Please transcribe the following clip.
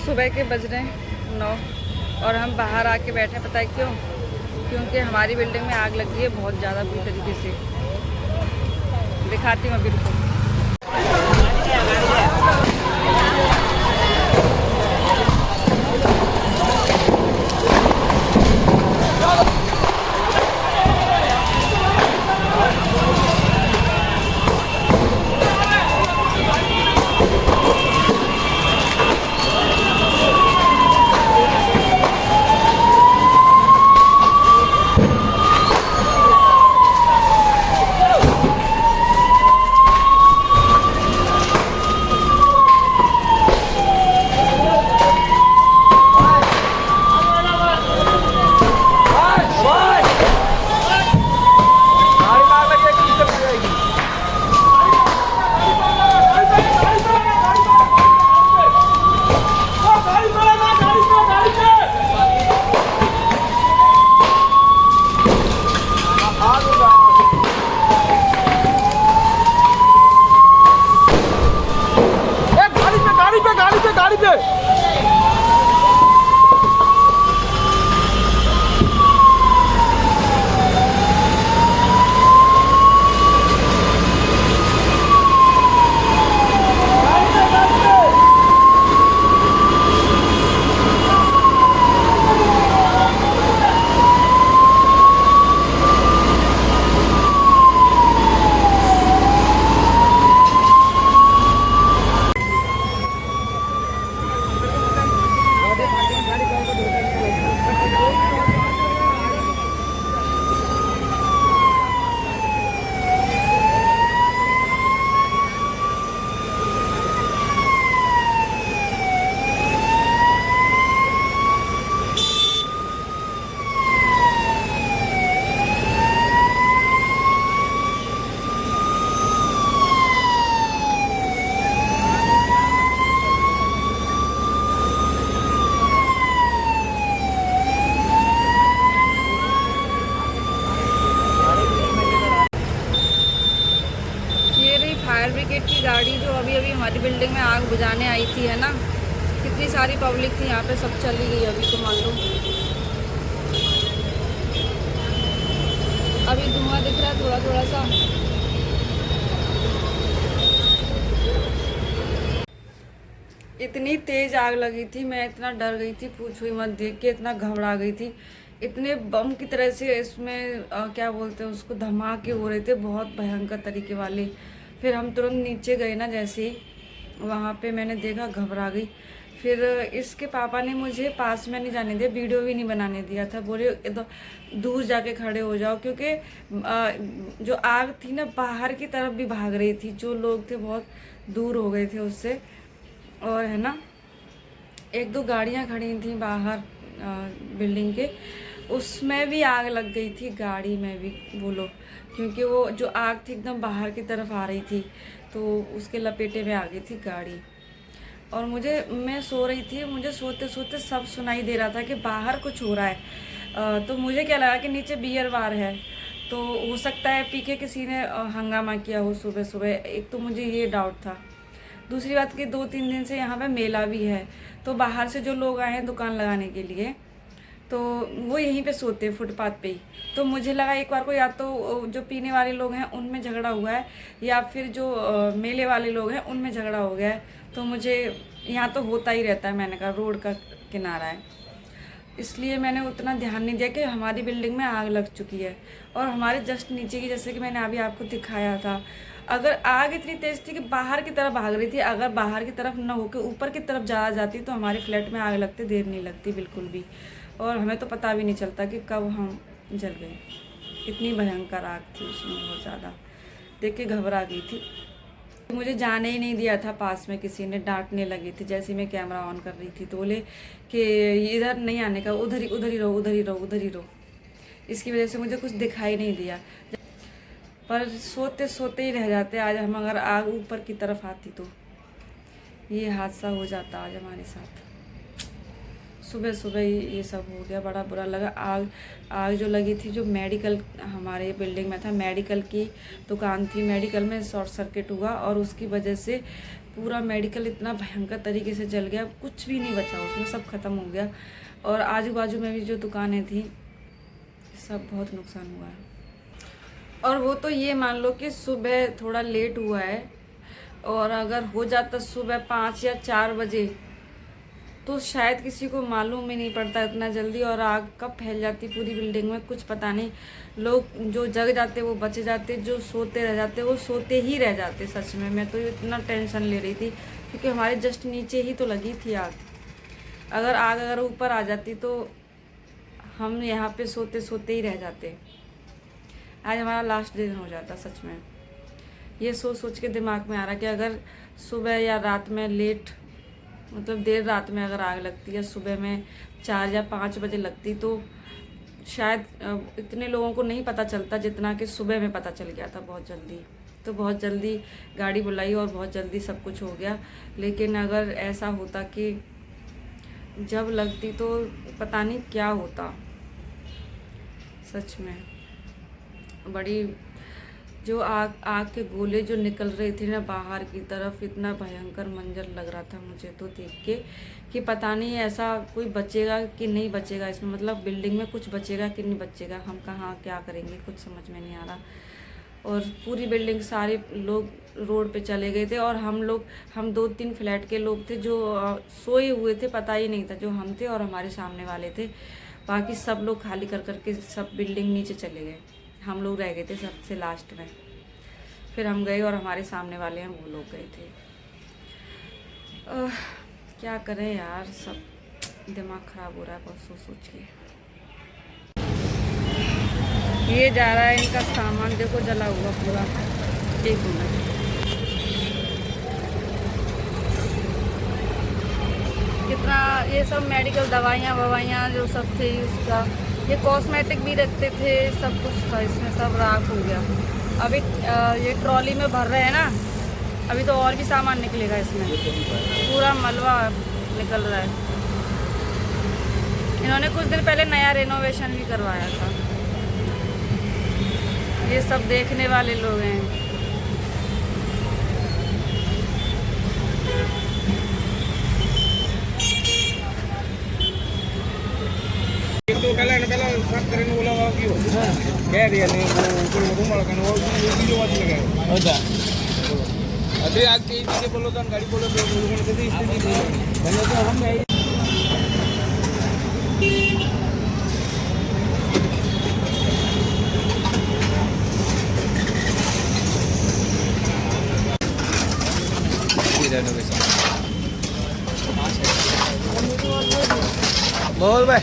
सुबह के बज रहे हैं 9 और हम बाहर आके बैठे। पता है क्यों? क्योंकि हमारी बिल्डिंग में आग लगी है बहुत ज़्यादा बुरी तरीके से। दिखाती हूँ अभी, रुको। गाड़ी पे फायर ब्रिगेड की गाड़ी जो अभी अभी हमारी बिल्डिंग में आग बुझाने आई थी, है ना। कितनी सारी पब्लिक थी यहाँ पे, सब चली गई अभी तो मान लो। अभी धुआं दिख रहा है थोड़ा थोड़ा सा। इतनी तेज आग लगी थी, मैं इतना डर गई थी, पूछो ही मत। देख के इतना घबरा गई थी। इतने बम की तरह से इसमें क्या बोलते हैं उसको, धमाके हो रहे थे बहुत भयंकर तरीके वाले। फिर हम तुरंत नीचे गए ना, जैसे ही वहाँ पे मैंने देखा, घबरा गई। फिर इसके पापा ने मुझे पास में नहीं जाने दिया, वीडियो भी नहीं बनाने दिया था। बोले इधर दूर जाके खड़े हो जाओ, क्योंकि जो आग थी ना बाहर की तरफ भी भाग रही थी। जो लोग थे बहुत दूर हो गए थे उससे। और है ना, एक दो गाड़ियाँ खड़ी थी बाहर बिल्डिंग के, उसमें भी आग लग गई थी, गाड़ी में भी बोलो। क्योंकि वो जो आग थी एकदम बाहर की तरफ आ रही थी, तो उसके लपेटे में आ गई थी गाड़ी। और मैं सो रही थी, मुझे सोते सोते सब सुनाई दे रहा था कि बाहर कुछ हो रहा है। तो मुझे क्या लगा कि नीचे बियर बार है, तो हो सकता है पी के किसी ने हंगामा किया हो सुबह सुबह। एक तो मुझे ये डाउट था। दूसरी बात कि 2-3 दिन से यहाँ पे मेला भी है, तो बाहर से जो लोग आए हैं दुकान लगाने के लिए, तो वो यहीं पे सोते हैं फुटपाथ पे ही। तो मुझे लगा एक बार को या तो जो पीने वाले लोग हैं उनमें झगड़ा हुआ है, या फिर जो मेले वाले लोग हैं उनमें झगड़ा हो गया है। तो मुझे यहाँ तो होता ही रहता है, मैंने कहा रोड का किनारा है, इसलिए मैंने उतना ध्यान नहीं दिया कि हमारी बिल्डिंग में आग लग चुकी है। और हमारे जस्ट नीचे की, जैसे कि मैंने अभी आपको दिखाया था, अगर आग इतनी तेज़ थी कि बाहर की तरफ भाग रही थी। अगर बाहर की तरफ न होकर ऊपर की तरफ ज़्यादा जाती तो हमारे फ्लैट में आग लगते देर नहीं लगती बिल्कुल भी। और हमें तो पता भी नहीं चलता कि कब हम जल गए। इतनी भयंकर आग थी उसमें, बहुत ज़्यादा। देख के घबरा गई थी। मुझे जाने ही नहीं दिया था पास में, किसी ने डांटने लगी थी जैसे मैं कैमरा ऑन कर रही थी। तो बोले कि इधर नहीं आने का, उधर ही रहो, उधर ही रहो, उधर ही रहो। इसकी वजह से मुझे कुछ दिखाई नहीं दिया, पर सोते सोते ही रह जाते। आज हम अगर आग ऊपर की तरफ आती तो ये हादसा हो जाता आज हमारे साथ। सुबह सुबह ही ये सब हो गया, बड़ा बुरा लगा। आग जो लगी थी, जो मेडिकल हमारे बिल्डिंग में था, मेडिकल की दुकान थी, मेडिकल में शॉर्ट सर्किट हुआ और उसकी वजह से पूरा मेडिकल इतना भयंकर तरीके से जल गया, कुछ भी नहीं बचा उसमें, सब खत्म हो गया। और आजू बाजू में भी जो दुकानें थी सब बहुत नुकसान हुआ है। और वो तो ये मान लो कि सुबह थोड़ा लेट हुआ है, और अगर हो जाता सुबह 5 या 4 बजे तो शायद किसी को मालूम ही नहीं पड़ता इतना जल्दी, और आग कब फैल जाती पूरी बिल्डिंग में कुछ पता नहीं। लोग जो जग जाते वो बच जाते, जो सोते रह जाते वो सोते ही रह जाते। सच में मैं तो इतना टेंशन ले रही थी, क्योंकि हमारे जस्ट नीचे ही तो लगी थी आग। अगर ऊपर आ जाती तो हम यहाँ पे सोते सोते ही रह जाते। आज हमारा लास्ट दिन हो जाता। सच में ये सोच सोच के दिमाग में आ रहा कि अगर सुबह या रात में लेट, मतलब देर रात में अगर आग लगती या सुबह में 4 या 5 बजे लगती तो शायद इतने लोगों को नहीं पता चलता जितना कि सुबह में पता चल गया था बहुत जल्दी। तो बहुत जल्दी गाड़ी बुलाई और बहुत जल्दी सब कुछ हो गया। लेकिन अगर ऐसा होता कि जब लगती तो पता नहीं क्या होता। सच में बड़ी जो आग के गोले जो निकल रहे थे ना बाहर की तरफ, इतना भयंकर मंजर लग रहा था मुझे तो देख के कि पता नहीं ऐसा कोई बचेगा कि नहीं बचेगा इसमें, मतलब बिल्डिंग में कुछ बचेगा कि नहीं बचेगा, हम कहाँ क्या करेंगे कुछ समझ में नहीं आ रहा। और पूरी बिल्डिंग सारे लोग रोड पे चले गए थे, और हम 2-3 फ्लैट के लोग थे जो सोए हुए थे, पता ही नहीं था, जो हम थे और हमारे सामने वाले थे। बाकी सब लोग खाली कर करके सब बिल्डिंग नीचे चले गए, हम लोग रह गए थे सबसे लास्ट में। फिर हम गए और हमारे सामने वाले हैं वो लोग गए थे। क्या करें यार, सब दिमाग ख़राब हो रहा है बहुत सोच सोच के। ये जा रहा है इनका सामान, देखो जला हुआ पूरा। एक मिनट, कितना ये सब मेडिकल दवाइयाँ जो सब थे उसका, ये कॉस्मेटिक भी रखते थे, सब कुछ था इसमें, सब राख हो गया। अभी ये ट्रॉली में भर रहे हैं ना, अभी तो और भी सामान निकलेगा इसमें, पूरा मलबा निकल रहा है। इन्होंने कुछ दिन पहले नया रेनोवेशन भी करवाया था। ये सब देखने वाले लोग हैं। itu kalian faktor ini ulah lagi kayak dia nih kalau rumah kan video aja lagi ada अभी आके इनके बोलो तो गाड़ी बोलो तो लोगों ने कभी स्थिति बने तो हम बोल भाई